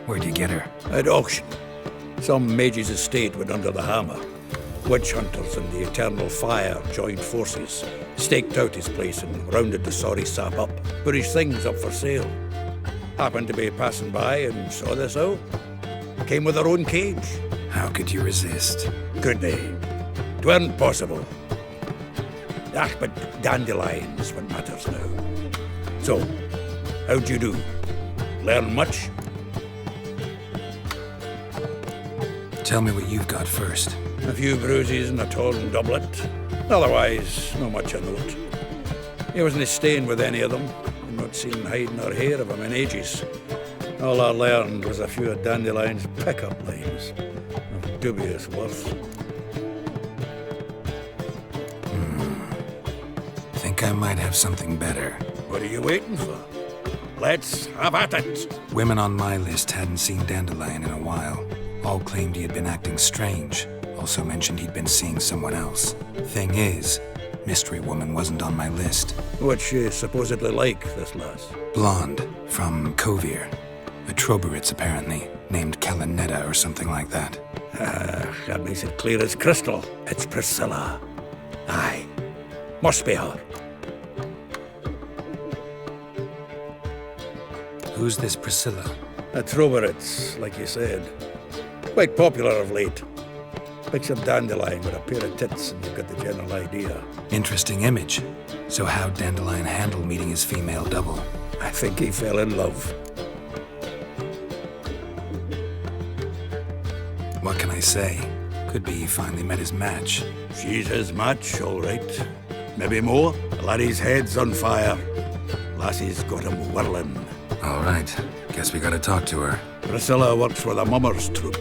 Where'd you get her? At auction. Some mage's estate went under the hammer. Witch hunters and the Eternal Fire joined forces, staked out his place and rounded the sorry sap up, put his things up for sale. Happened to be passing by and saw this out. Came with their own cage. How could you resist? Could they? 'Tweren't possible. Ah, but Dandelion's what matters now. So, how'd you do? Learn much? Tell me what you've got first. A few bruises and a torn doublet. Otherwise, not much of note. He wasn't staying with any of them. I'd not seen hide nor hair of him in ages. All I learned was a few of Dandelion's pickup lines of dubious worth. Think I might have something better. What are you waiting for? Let's have at it. Women on my list hadn't seen Dandelion in a while. All claimed he had been acting strange. Also mentioned he'd been seeing someone else. Thing is, Mystery Woman wasn't on my list. What's she supposedly like, this lass? Blonde, from Kovir. A Troberitz, apparently, named Kellanetta or something like that. That makes it clear as crystal. It's Priscilla. Aye. Must be her. Who's this Priscilla? A Troberitz, like you said. Quite popular of late. Picture Dandelion with a pair of tits and you've got the general idea. Interesting image. So how'd Dandelion handle meeting his female double? I think he fell in love. What can I say? Could be he finally met his match. She's his match, all right. Maybe more. The laddie's head's on fire. Lassie's got him whirling. All right. Guess we gotta talk to her. Priscilla works for the Mummers troupe.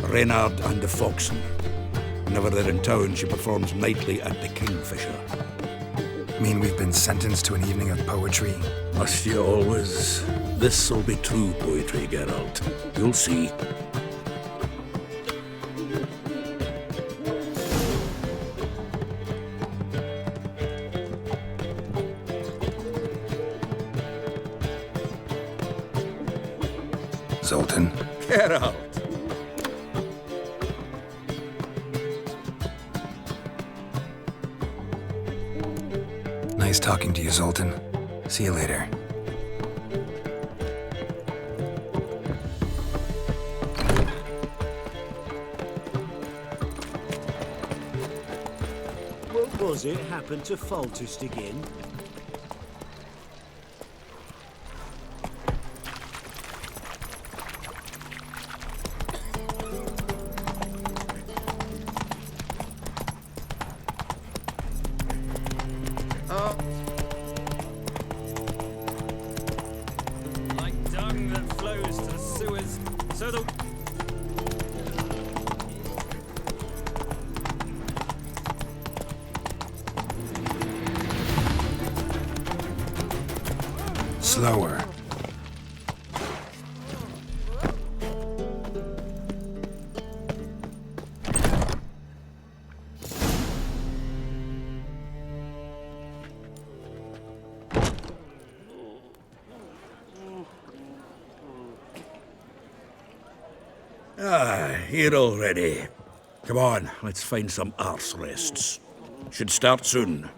Reynard and the Foxen. Whenever they're in town, she performs nightly at the Kingfisher. Mean we've been sentenced to an evening of poetry? Must you always? This'll be true poetry, Geralt. You'll see. Zoltan? Geralt! Nice talking to you, Zoltan. See you later. What was it happened to Foltest again? Like dung that flows to the sewers, so the... Slower. Here already. Come on, let's find some arse rests. Should start soon.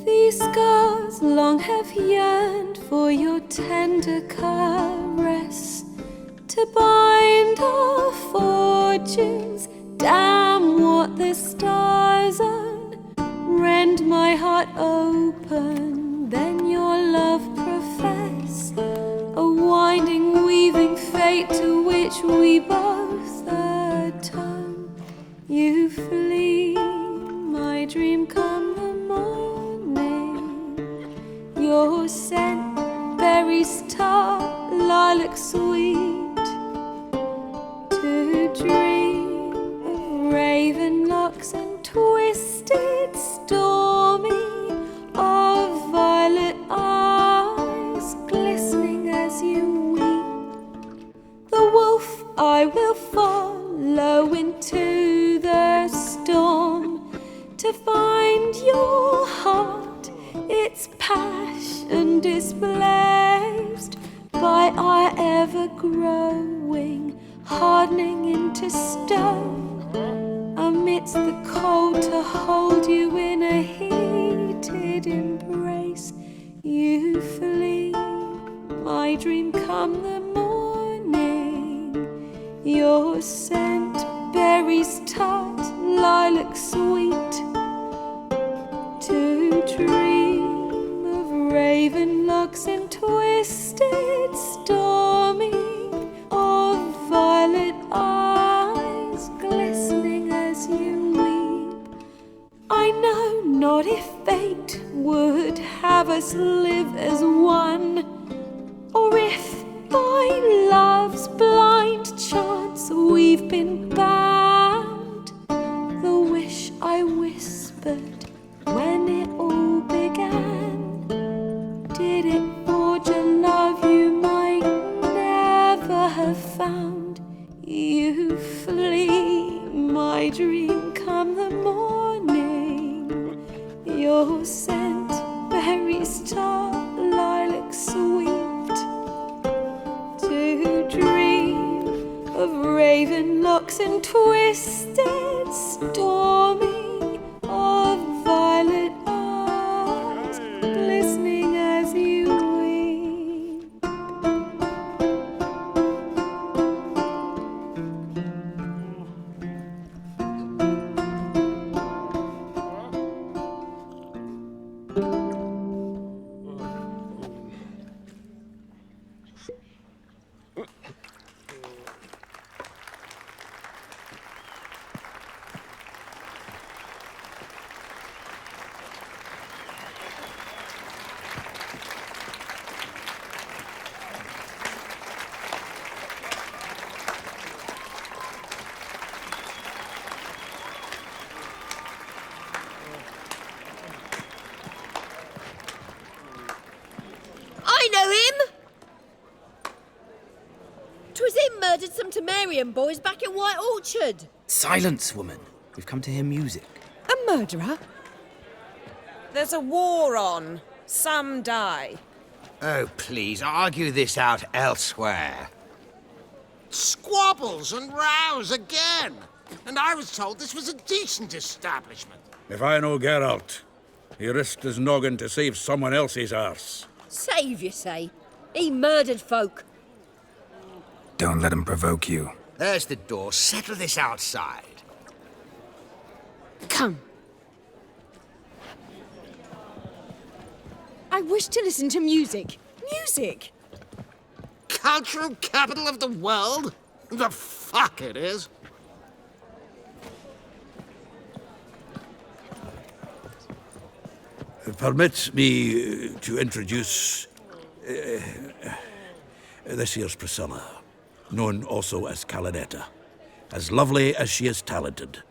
These scars long have yearned for your tender caress, to bind our fortunes. Damn what the stars own. Rend my heart open, then your love profess, a winding, weaving fate to which we both atone. You flee, my dream come the morning. Your scent, berries tart, lilac sweet, to dream of raven locks and twisted, stormy, of violet eyes glistening as you weep. The wolf I will follow into the storm, to find your heart, its passion displaced by our ever-growing, hardening into stone. Amidst the cold, to hold you in a heated embrace. You flee, my dream come the morning. Your scent, berries tart, lilac sweet, to dream of raven locks and twisted, stormy, of violet eyes glistening as you weep. I know not if fate would have us live as one, or if by love's blind chance we've been bound. The wish I whispered when it all began, did it forge a love you might never have found? You flee, my dream come the morning. Your scent, berries tart, lilac sweet, to dream of raven locks and twisted, stormy, of violet eyes glistening as you weep. I know him! 'Twas him murdered some Temerian boys back at White Orchard. Silence, woman. We've come to hear music. A murderer? There's a war on. Some die. Oh, please, argue this out elsewhere. Squabbles and rows again! And I was told this was a decent establishment. If I know Geralt, he risked his noggin to save someone else's arse. Save, you say? He murdered folk. Don't let him provoke you. There's the door. Settle this outside. Come. I wish to listen to music. Music! Cultural capital of the world? The fuck it is. Permit me to introduce this here's Priscilla, known also as Calinetta. As lovely as she is talented.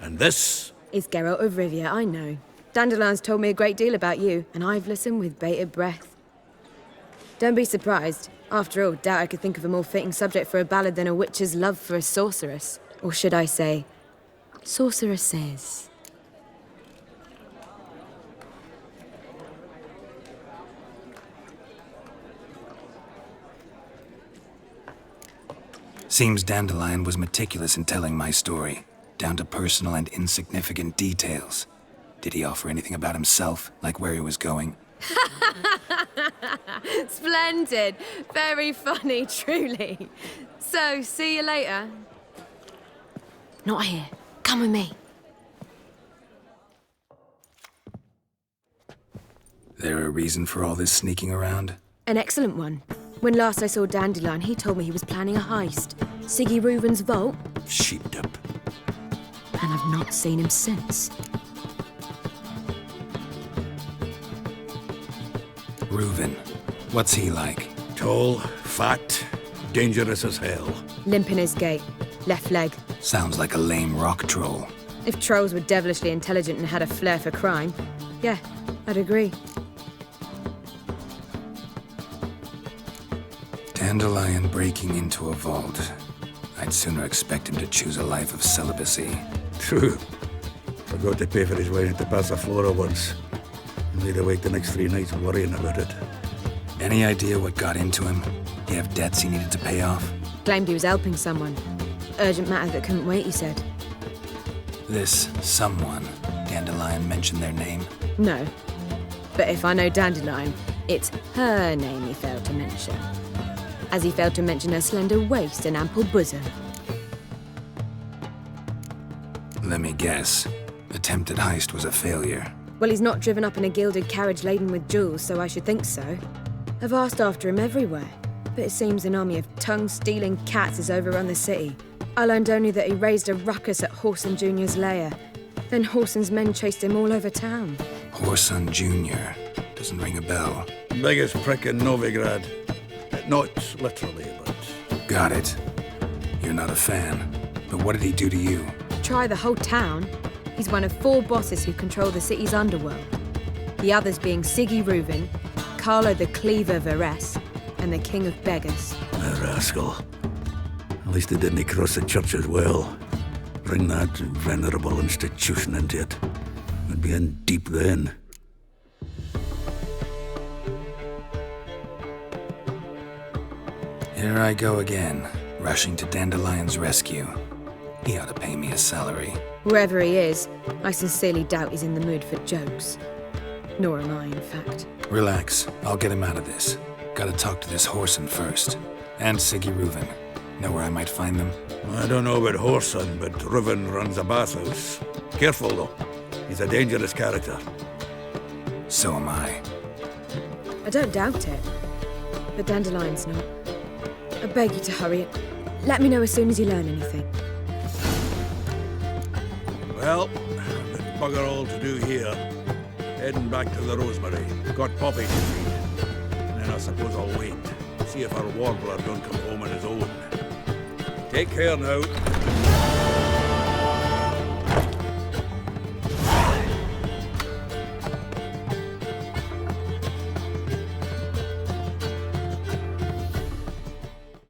And this... It's Geralt of Rivia, I know. Dandelion's told me a great deal about you, and I've listened with bated breath. Don't be surprised. After all, doubt I could think of a more fitting subject for a ballad than a witch's love for a sorceress. Or should I say, sorceresses. Seems Dandelion was meticulous in telling my story, down to personal and insignificant details. Did he offer anything about himself, like where he was going? Splendid. Very funny, truly. So, see you later. Not here. Come with me. There a reason for all this sneaking around? An excellent one. When last I saw Dandelion, he told me he was planning a heist. Siggy Reuven's vault. Sheepdip. And I've not seen him since. Reuven. What's he like? Tall, fat, dangerous as hell. Limp in his gait. Left leg. Sounds like a lame rock troll. If trolls were devilishly intelligent and had a flair for crime, yeah, I'd agree. Dandelion breaking into a vault. I'd sooner expect him to choose a life of celibacy. True. Forgot to pay for his wine at the Passaflora once. And laid awake the next 3 nights worrying about it. Any idea what got into him? He have debts he needed to pay off? Claimed he was helping someone. Urgent matter that couldn't wait, he said. This someone, Dandelion mentioned their name? No. But if I know Dandelion, it's her name he failed to mention. As he failed to mention her slender waist and ample bosom. Let me guess. Attempted heist was a failure. Well, he's not driven up in a gilded carriage laden with jewels, so I should think so. I've asked after him everywhere, but it seems an army of tongue-stealing cats has overrun the city. I learned only that he raised a ruckus at Whoreson Jr.'s lair. Then Whoreson's men chased him all over town. Whoreson Jr. Doesn't ring a bell. Biggest prick in Novigrad. Not literally, but... Got it. You're not a fan. But what did he do to you? Try the whole town. He's one of 4 bosses who control the city's underworld. The others being Siggy Reuven, Carlo the Cleaver Varese, and the King of Beggars. A rascal. At least they didn't cross the church as well. Bring that venerable institution into it. We'd be in deep then. Here I go again, rushing to Dandelion's rescue. He ought to pay me a salary. Wherever he is, I sincerely doubt he's in the mood for jokes. Nor am I, in fact. Relax, I'll get him out of this. Gotta talk to this Whoreson first. And Siggy Reuven. Know where I might find them? I don't know about Whoreson, but Reuven runs a bathhouse. Careful, though. He's a dangerous character. So am I. I don't doubt it. But Dandelion's not. I beg you to hurry it. Let me know as soon as you learn anything. Well, there's bugger all to do here. Heading back to the Rosemary. Got Poppy to feed. And then I suppose I'll wait. See if our warbler don't come home on his own. Take care now.